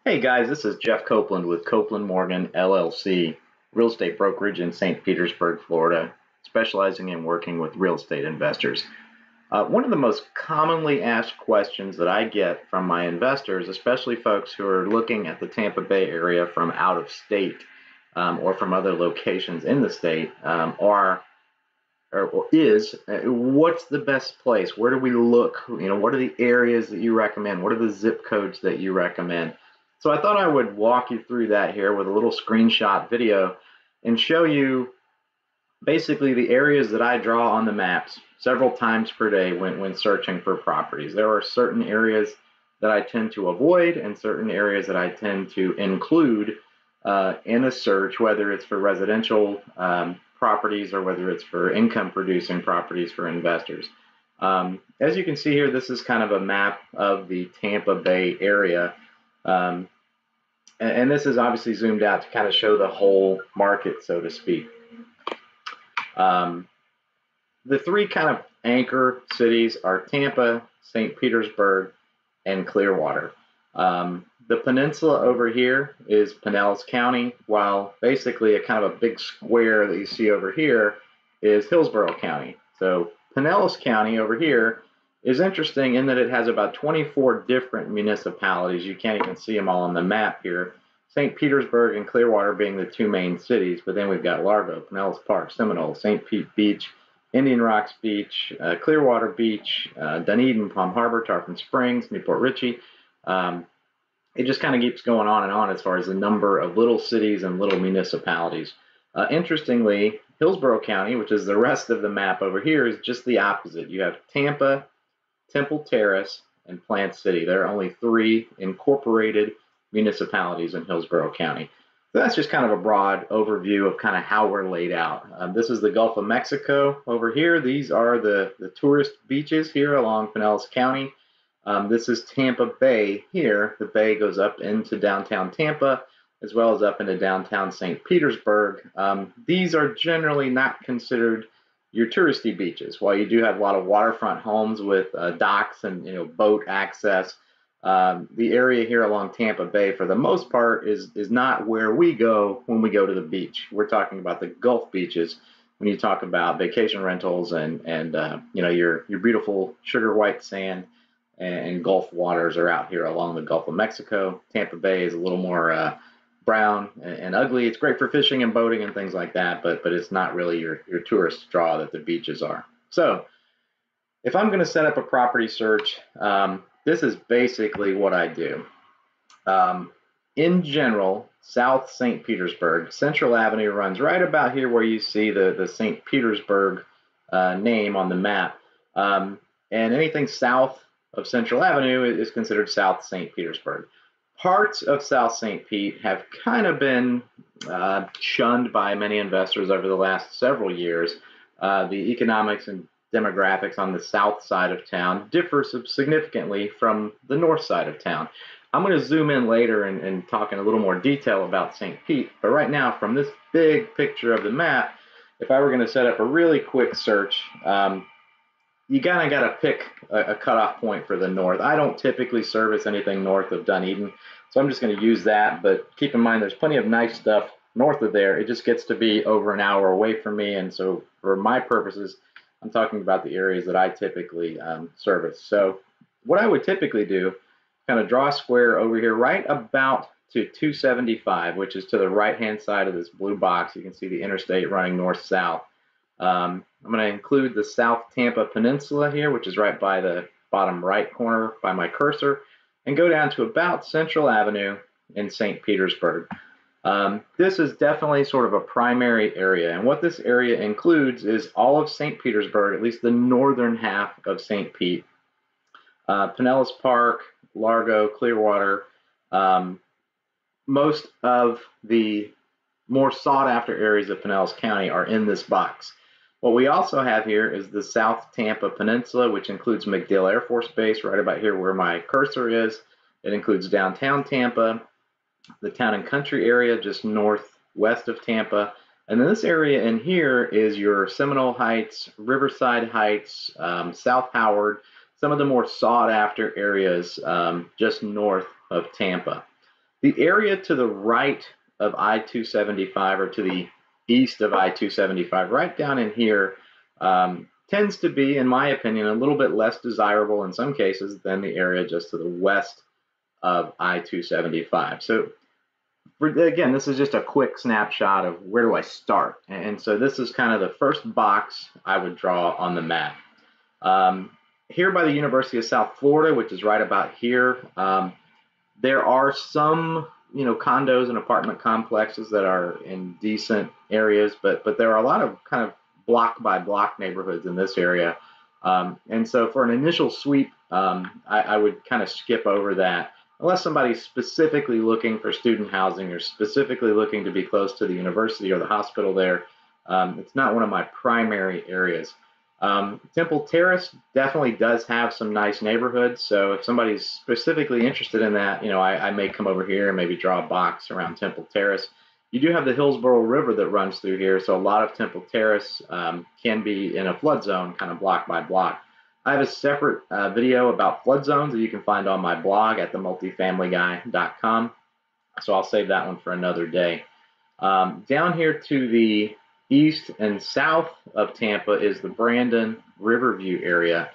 Hey guys, this is Jeff Copeland with Copeland Morgan LLC, real estate brokerage in St. Petersburg, Florida, specializing in working with real estate investors. One of the most commonly asked questions that I get from my investors, especially folks who are looking at the Tampa Bay area from out of state or from other locations in the state, is what's the best place? Where do we look? What are the areas that you recommend? What are the zip codes that you recommend? So I thought I would walk you through that here with a little screenshot video and show you basically the areas that I draw on the maps several times per day when searching for properties. There are certain areas that I tend to avoid and certain areas that I tend to include in a search, whether it's for residential properties or whether it's for income producing properties for investors. As you can see here, this is kind of a map of the Tampa Bay area. And this is obviously zoomed out to kind of show the whole market, so to speak. The three kind of anchor cities are Tampa, St. Petersburg, and Clearwater. The peninsula over here is Pinellas County, while basically a kind of a big square that you see over here is Hillsborough County. So Pinellas County over here is interesting in that it has about 24 different municipalities. You can't even see them all on the map here. St. Petersburg and Clearwater being the two main cities, but then we've got Largo, Pinellas Park, Seminole, St. Pete Beach, Indian Rocks Beach, Clearwater Beach, Dunedin, Palm Harbor, Tarpon Springs, Newport Richey. It just kind of keeps going on and on as far as the number of little cities and little municipalities. Interestingly, Hillsborough County, which is the rest of the map over here, is just the opposite. You have Tampa, Temple Terrace, and Plant City. There are only three incorporated municipalities in Hillsborough County. So that's just kind of a broad overview of kind of how we're laid out. This is the Gulf of Mexico over here. These are the tourist beaches here along Pinellas County. This is Tampa Bay here. The bay goes up into downtown Tampa as well as up into downtown St. Petersburg. These are generally not considered your touristy beaches. While you do have a lot of waterfront homes with docks and boat access, the area here along Tampa Bay, for the most part, is not where we go when we go to the beach. We're talking about the Gulf beaches when you talk about vacation rentals and your beautiful sugar white sand and Gulf waters are out here along the Gulf of Mexico. Tampa Bay is a little more brown and ugly. It's great for fishing and boating and things like that, but it's not really your tourist draw that the beaches are. So if I'm going to set up a property search, this is basically what I do. In general, South St. Petersburg, Central Avenue runs right about here where you see the St. Petersburg name on the map. And anything south of Central Avenue is considered South St. Petersburg. Parts of South St. Pete have kind of been shunned by many investors over the last several years. The economics and demographics on the south side of town differ significantly from the north side of town. I'm going to zoom in later and talk in a little more detail about St. Pete, but right now, from this big picture of the map, if I were going to set up a really quick search, you kind of got to pick a cutoff point for the north. I don't typically service anything north of Dunedin, so I'm just going to use that, but keep in mind there's plenty of nice stuff north of there. It just gets to be over an hour away from me, and so for my purposes, I'm talking about the areas that I typically service. So what I would typically do, kind of draw a square over here right about to 275, which is to the right-hand side of this blue box. You can see the interstate running north-south. I'm going to include the South Tampa Peninsula here, which is right by the bottom right corner by my cursor, and go down to about Central Avenue in St. Petersburg. This is definitely sort of a primary area, and what this area includes is all of St. Petersburg, at least the northern half of St. Pete, Pinellas Park, Largo, Clearwater. Most of the more sought-after areas of Pinellas County are in this box. What we also have here is the South Tampa Peninsula, which includes MacDill Air Force Base, right about here where my cursor is. It includes downtown Tampa, the town and country area just northwest of Tampa. And then this area in here is your Seminole Heights, Riverside Heights, South Howard, some of the more sought after areas just north of Tampa. The area to the right of I-275 or to the east of I-275, right down in here, tends to be, in my opinion, a little bit less desirable in some cases than the area just to the west of I-275. So again, this is just a quick snapshot of where do I start. And so this is kind of the first box I would draw on the map. Here by the University of South Florida, which is right about here, there are some, condos and apartment complexes that are in decent areas, but there are a lot of kind of block by block neighborhoods in this area. And so for an initial sweep, I would kind of skip over that unless somebody's specifically looking for student housing or specifically looking to be close to the university or the hospital there. It's not one of my primary areas. Temple Terrace definitely does have some nice neighborhoods. So if somebody's specifically interested in that, I may come over here and maybe draw a box around Temple Terrace. You do have the Hillsborough River that runs through here. So a lot of Temple Terrace can be in a flood zone, kind of block by block. I have a separate video about flood zones that you can find on my blog at themultifamilyguy.com. So I'll save that one for another day. Down here to the east and south of Tampa is the Brandon Riverview area.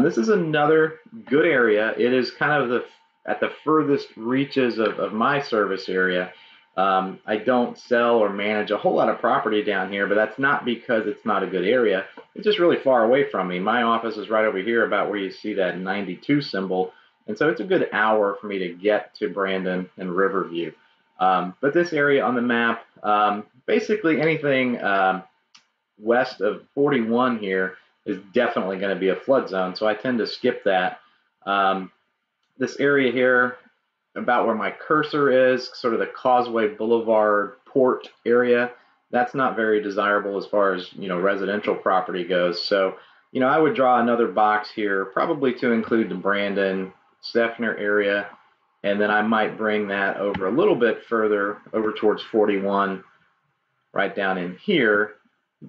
This is another good area. It is kind of at the furthest reaches of my service area. I don't sell or manage a whole lot of property down here, but that's not because it's not a good area. It's just really far away from me. My office is right over here about where you see that 92 symbol. And so it's a good hour for me to get to Brandon and Riverview. But this area on the map, basically anything west of 41 here is definitely going to be a flood zone. So I tend to skip that. This area here, about where my cursor is, sort of the Causeway Boulevard Port area, that's not very desirable as far as residential property goes. So I would draw another box here, probably to include the Brandon, Steffner area, and then I might bring that over a little bit further over towards 41, right down in here.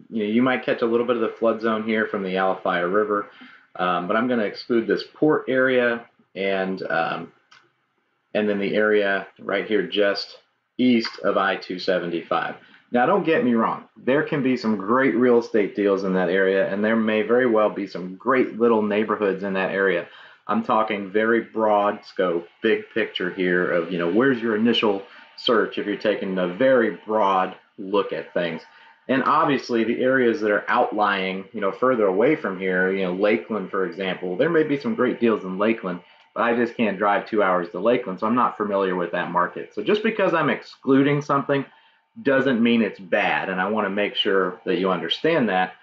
You might catch a little bit of the flood zone here from the Alafia River, but I'm going to exclude this port area and then the area right here just east of I-275. Now, don't get me wrong. There can be some great real estate deals in that area, and there may very well be some great little neighborhoods in that area. I'm talking very broad scope, big picture here of, where's your initial search if you're taking a very broad look at things. And obviously, the areas that are outlying, further away from here, Lakeland, for example, there may be some great deals in Lakeland, but I just can't drive 2 hours to Lakeland, so I'm not familiar with that market. So just because I'm excluding something doesn't mean it's bad, and I want to make sure that you understand that.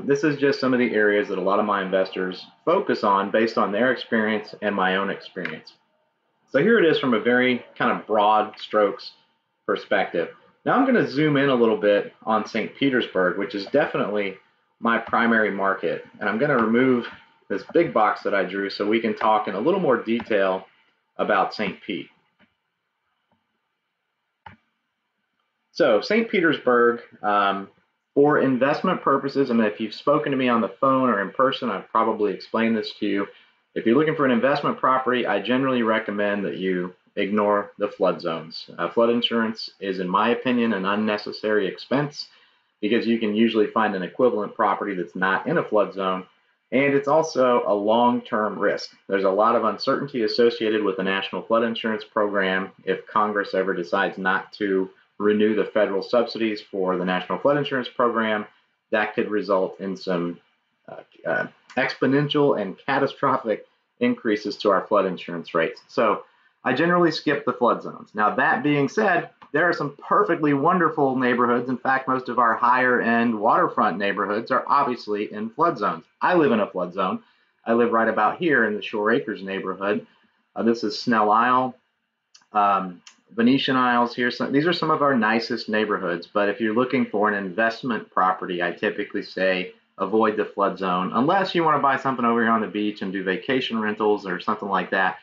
This is just some of the areas that a lot of my investors focus on based on their experience and my own experience. So here it is from a very kind of broad strokes perspective. Now I'm going to zoom in a little bit on St. Petersburg, which is definitely my primary market, and I'm going to remove this big box that I drew so we can talk in a little more detail about St. Pete. So St. Petersburg, for investment purposes, I mean, if you've spoken to me on the phone or in person, I've probably explained this to you. If you're looking for an investment property, I generally recommend that you ignore the flood zones. Flood insurance is, in my opinion, an unnecessary expense because you can usually find an equivalent property that's not in a flood zone. And it's also a long-term risk. There's a lot of uncertainty associated with the National Flood Insurance Program. If Congress ever decides not to renew the federal subsidies for the National Flood Insurance Program, that could result in some exponential and catastrophic increases to our flood insurance rates. So I generally skip the flood zones. Now, that being said, there are some perfectly wonderful neighborhoods. In fact, most of our higher end waterfront neighborhoods are obviously in flood zones. I live in a flood zone. I live right about here in the Shore Acres neighborhood. This is Snell Isle, Venetian Isles here. So these are some of our nicest neighborhoods, but if you're looking for an investment property, I typically say avoid the flood zone, unless you want to buy something over here on the beach and do vacation rentals or something like that.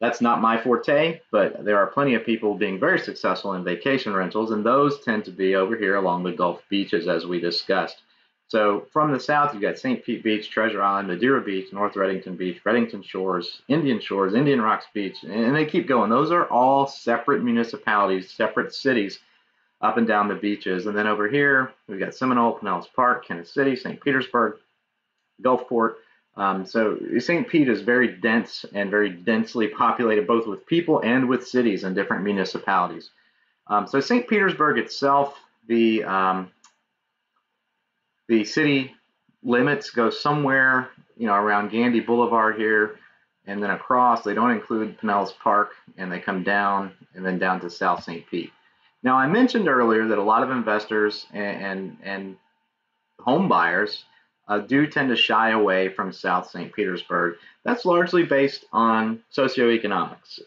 That's not my forte, but there are plenty of people being very successful in vacation rentals, and those tend to be over here along the Gulf beaches, as we discussed. So from the south, you've got St. Pete Beach, Treasure Island, Madeira Beach, North Reddington Beach, Reddington Shores, Indian Rocks Beach, and they keep going. Those are all separate municipalities, separate cities up and down the beaches. And then over here, we've got Seminole, Pinellas Park, Kansas City, St. Petersburg, Gulfport. So St. Pete is very dense and very densely populated, both with people and with cities and different municipalities. So St. Petersburg itself, the city limits go somewhere, around Gandy Boulevard here, and then across. They don't include Pinellas Park, and they come down and then down to South St. Pete. Now, I mentioned earlier that a lot of investors and home buyers do tend to shy away from South St. Petersburg. That's largely based on socioeconomics.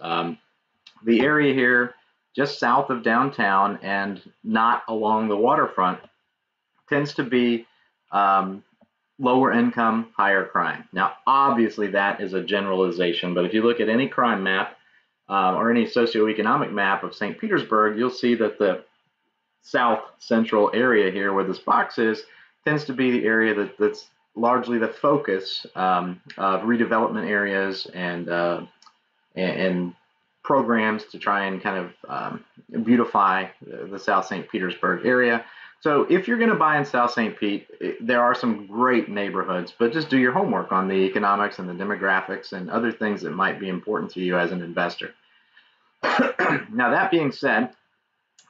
The area here, just south of downtown and not along the waterfront, tends to be lower income, higher crime. Now, obviously, that is a generalization, but if you look at any crime map or any socioeconomic map of St. Petersburg, you'll see that the south central area here where this box is tends to be the area that's largely the focus of redevelopment areas and programs to try and kind of beautify the South St. Petersburg area. So if you're going to buy in South St. Pete, there are some great neighborhoods, but just do your homework on the economics and the demographics and other things that might be important to you as an investor. Now, that being said,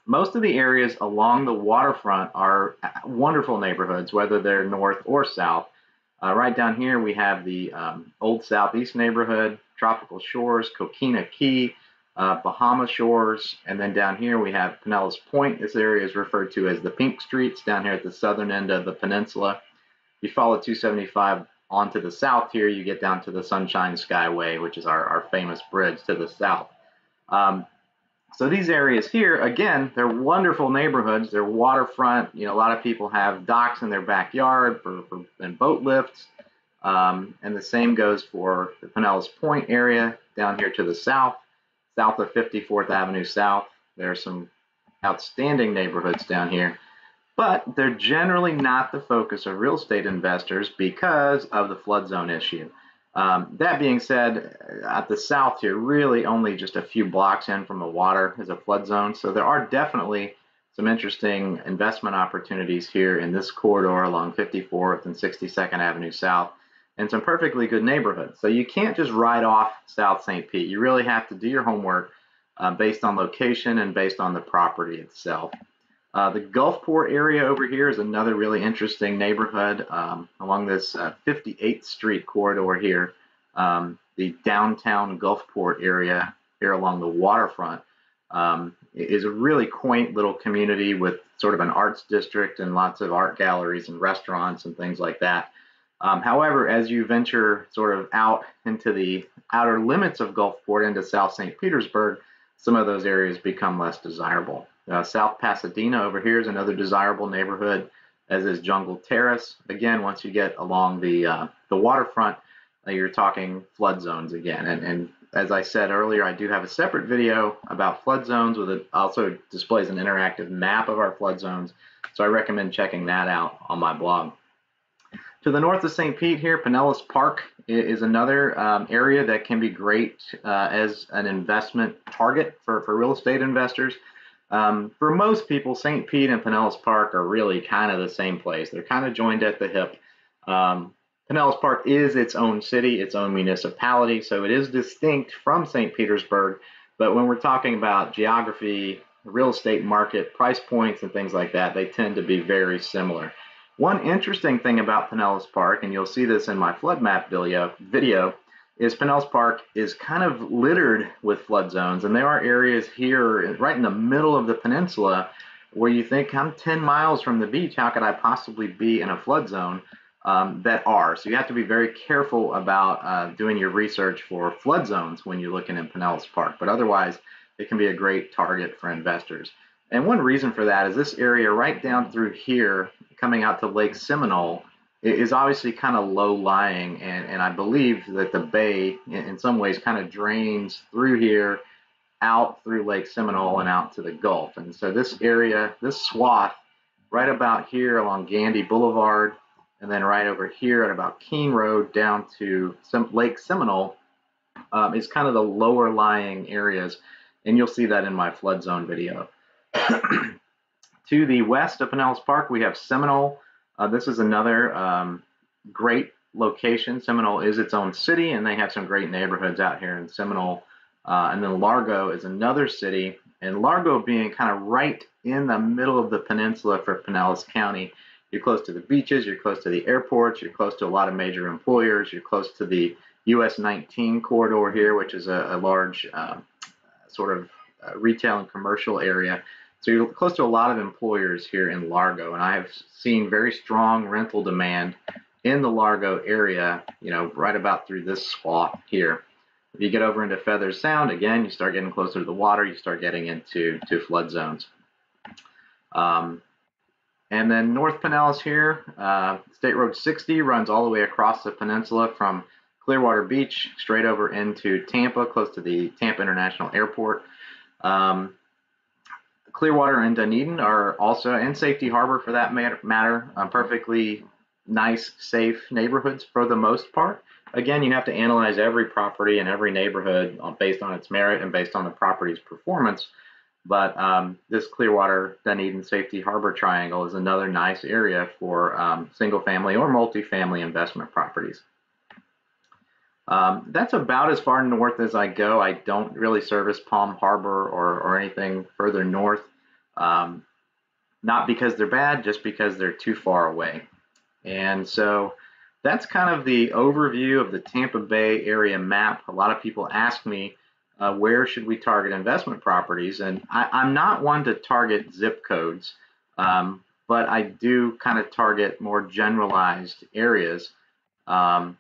most of the areas along the waterfront are wonderful neighborhoods, whether they're north or south. Right down here, we have the Old Southeast neighborhood, Tropical Shores, Coquina Key, Bahama Shores, and then down here we have Pinellas Point. This area is referred to as the Pink Streets, down here at the southern end of the peninsula. You follow 275 onto the south here, you get down to the Sunshine Skyway, which is our famous bridge to the south. So these areas here, again, they're wonderful neighborhoods. They're waterfront. A lot of people have docks in their backyard and boat lifts. And the same goes for the Pinellas Point area down here to the south of 54th Avenue South. There are some outstanding neighborhoods down here, but they're generally not the focus of real estate investors because of the flood zone issue. That being said, at the south here, really only just a few blocks in from the water is a flood zone. So there are definitely some interesting investment opportunities here in this corridor along 54th and 62nd Avenue South, and some perfectly good neighborhoods. So you can't just write off South St. Pete. You really have to do your homework based on location and based on the property itself. The Gulfport area over here is another really interesting neighborhood along this 58th Street corridor here. The downtown Gulfport area here along the waterfront is a really quaint little community with sort of an arts district and lots of art galleries and restaurants and things like that. However, as you venture sort of out into the outer limits of Gulfport into South St. Petersburg, some of those areas become less desirable. South Pasadena over here is another desirable neighborhood, as is Jungle Terrace. Again, once you get along the waterfront, you're talking flood zones again. And as I said earlier, I do have a separate video about flood zones with it also displays an interactive map of our flood zones. So I recommend checking that out on my blog. To the north of St. Pete here, Pinellas Park is another area that can be great as an investment target for real estate investors. For most people, St. Pete and Pinellas Park are really kind of the same place. They're kind of joined at the hip. Pinellas Park is its own city, its own municipality, so it is distinct from St. Petersburg. But when we're talking about geography, real estate market, price points, and things like that, they tend to be very similar. One interesting thing about Pinellas Park, and you'll see this in my flood map video, is Pinellas Park is kind of littered with flood zones. And there are areas here right in the middle of the peninsula where you think, I'm 10 miles from the beach, how could I possibly be in a flood zone? That are. So you have to be very careful about doing your research for flood zones when you're looking in Pinellas Park. But otherwise, it can be a great target for investors. And one reason for that is this area right down through here, coming out to Lake Seminole, is obviously kind of low-lying, and I believe that the bay, in some ways, kind of drains through here, out through Lake Seminole and out to the Gulf. And so this area, this swath, right about here along Gandy Boulevard, and then right over here at about Keene Road down to Lake Seminole is kind of the lower lying areas, and you'll see that in my flood zone video. To the west of Pinellas Park, we have Seminole. This is another great location. Seminole is its own city, and they have some great neighborhoods out here in Seminole. And then Largo is another city, and Largo being kind of right in the middle of the peninsula for Pinellas County. You're close to the beaches, you're close to the airports, you're close to a lot of major employers, you're close to the US 19 corridor here, which is a large sort of retail and commercial area. So you're close to a lot of employers here in Largo, and I have seen very strong rental demand in the Largo area, you know, right about through this spot here. If you get over into Feathers Sound, again, you start getting closer to the water, you start getting into flood zones. And then North Pinellas here, State Road 60 runs all the way across the peninsula from Clearwater Beach straight over into Tampa, close to the Tampa International Airport. Clearwater and Dunedin are also, and Safety Harbor for that matter, perfectly nice, safe neighborhoods for the most part. Again, you have to analyze every property and every neighborhood based on its merit and based on the property's performance. But this Clearwater, Dunedin, Safety Harbor triangle is another nice area for single family or multifamily investment properties. That's about as far north as I go. I don't really service Palm Harbor or anything further north. Not because they're bad, just because they're too far away. And so that's kind of the overview of the Tampa Bay area map. A lot of people ask me, where should we target investment properties? And I'm not one to target zip codes, but I do kind of target more generalized areas. And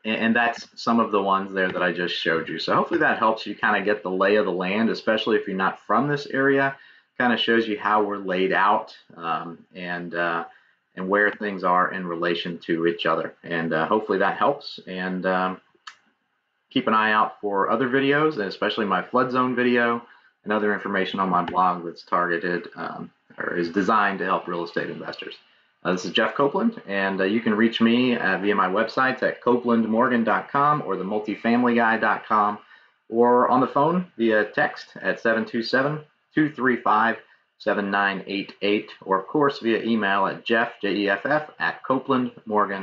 that's some of the ones there that I just showed you. So hopefully that helps you kind of get the lay of the land, especially if you're not from this area. Kind of shows you how we're laid out and where things are in relation to each other. And hopefully that helps. And keep an eye out for other videos, and especially my flood zone video and other information on my blog that's targeted or is designed to help real estate investors. This is Jeff Copeland, and you can reach me via my websites at copelandmorgan.com or themultifamilyguy.com, or on the phone via text at 727-235-7988, or of course via email at jeff, Jeff, at copelandmorgan.com.